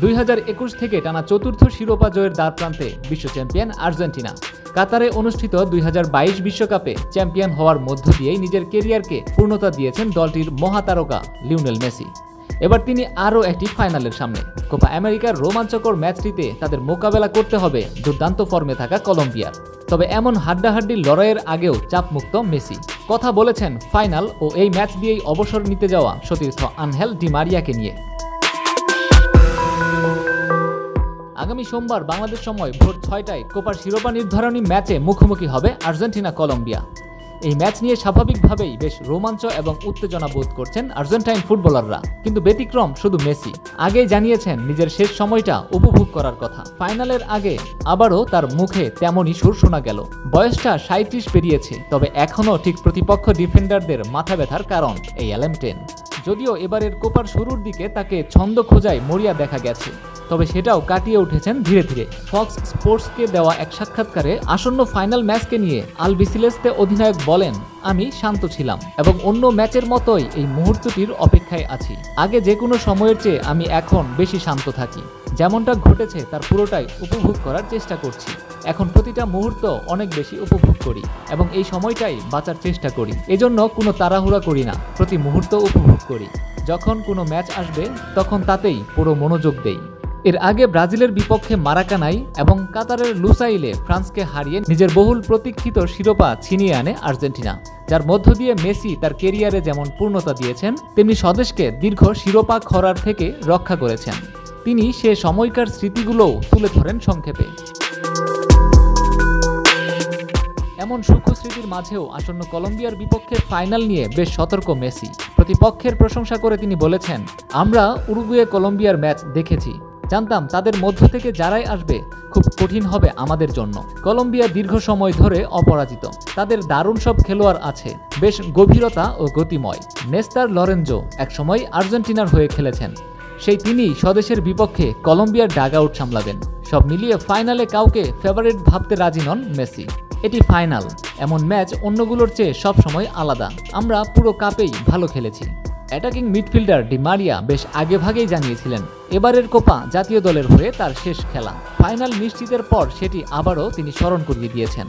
2021 থেকে টানা চতুর্থ শিরোপা জয়ের দ্বারপ্রান্তে বিশ্ব চ্যাম্পিয়ন আর্জেন্টিনা। কাতারে অনুষ্ঠিত 2022 বিশ্বকাপে চ্যাম্পিয়ন হওয়ার মধ্য দিয়েই নিজের কেরিয়ারকে পূর্ণতা দিয়েছেন দলটির মহাতারকা লিওনেল মেসি। এবার তিনি আরও একটি ফাইনালের সামনে। কোপা আমেরিকার রোমাঞ্চকর ম্যাচটিতে তাদের মোকাবেলা করতে হবে দুর্দান্ত ফর্মে থাকা কলম্বিয়ার। তবে এমন হাড্ডাহাড্ডি লড়াইয়ের আগেও চাপমুক্ত মেসি। কথা বলেছেন ফাইনাল ও এই ম্যাচ দিয়েই অবসর নিতে যাওয়া সতীর্থ আনহেল ডি মারিয়াকে নিয়ে। আগামী সোমবার বাংলাদেশ সময় ভোর 6টায় কোপার শিরোপা নির্ধারণী ম্যাচে মুখোমুখি হবে আর্জেন্টিনা কলম্বিয়া। এই ম্যাচ নিয়ে স্বাভাবিকভাবেই বেশ রোমাঞ্চ এবং উত্তেজনা বোধ করছেন আর্জেন্টাইন ফুটবলাররা। কিন্তু ব্যতিক্রম শুধু মেসি। আগেই জানিয়েছেন নিজের শেষ সময়টা উপভোগ করার কথা। ফাইনালের আগে আবারও তার মুখে তেমনই সুর শোনা গেল। বয়সটা 37 পেরিয়েছে, তবে এখনও ঠিক প্রতিপক্ষ ডিফেন্ডারদের মাথা ব্যথার কারণ এই অ্যালেম10। যদিও এবারের কোপার শুরুর দিকে তাকে ছন্দ খোঁজায় মরিয়া দেখা গেছে, তবে সেটাও কাটিয়ে উঠেছেন ধীরে ধীরে। ফক্স স্পোর্টসকে দেওয়া এক সাক্ষাৎকারে আসন্ন ফাইনাল ম্যাচকে নিয়ে আলবিসিলেস্তে অধিনায়ক বলেন, আমি শান্ত ছিলাম এবং অন্য ম্যাচের মতোই এই মুহূর্তটির অপেক্ষায় আছি। আগে যে কোনো সময়ের চেয়ে আমি এখন বেশি শান্ত থাকি। যেমনটা ঘটেছে তার পুরোটাই উপভোগ করার চেষ্টা করছি। এখন প্রতিটা মুহূর্ত অনেক বেশি উপভোগ করি এবং এই সময়টাই বাঁচার চেষ্টা করি। এজন্য কোনো তাড়াহুড়া করি না, প্রতি মুহূর্ত উপভোগ করি। যখন কোনো ম্যাচ আসবে তখন তাতেই পুরো মনোযোগ দেই। এর আগে ব্রাজিলের বিপক্ষে মারাকানাই এবং কাতারের লুসাইলে ফ্রান্সকে হারিয়ে নিজের বহুল প্রতীক্ষিত শিরোপা ছিনিয়ে আনে আর্জেন্টিনা, যার মধ্য দিয়ে মেসি তার কেরিয়ারে যেমন পূর্ণতা দিয়েছেন, তেমনি স্বদেশকে দীর্ঘ শিরোপা খরার থেকে রক্ষা করেছেন। তিনি সে সময়কার স্মৃতিগুলোও তুলে ধরেন সংক্ষেপে। এমন সূক্ষ্ম স্মৃতির মাঝেও আসন্ন কলম্বিয়ার বিপক্ষে ফাইনাল নিয়ে বেশ সতর্ক মেসি। প্রতিপক্ষের প্রশংসা করে তিনি বলেছেন, আমরা উরুগুয়ে কলম্বিয়ার ম্যাচ দেখেছি, জানতাম তাদের মধ্য থেকে যারাই আসবে খুব কঠিন হবে আমাদের জন্য। কলম্বিয়া দীর্ঘ সময় ধরে অপরাজিত, তাদের দারুণ সব খেলোয়াড় আছে, বেশ গভীরতা ও গতিময়। নেস্তার লরেঞ্জো একসময় আর্জেন্টিনার হয়ে খেলেছেন, সেই তিনিই স্বদেশের বিপক্ষে কলম্বিয়ার ডাগ আউট সামলাবেন। সব মিলিয়ে ফাইনালে কাউকে ফেভারিট ভাবতে রাজি নন মেসি। এটি ফাইনাল, এমন ম্যাচ অন্যগুলোর চেয়ে সবসময় আলাদা। আমরা পুরো কাপেই ভালো খেলেছি। অ্যাটাকিং মিডফিল্ডার ডি মারিয়া বেশ আগেভাগেই জানিয়েছিলেন এবারের কোপা জাতীয় দলের হয়ে তার শেষ খেলা। ফাইনাল নিশ্চিতের পর সেটি আবারও তিনি স্মরণ করিয়ে দিয়েছেন।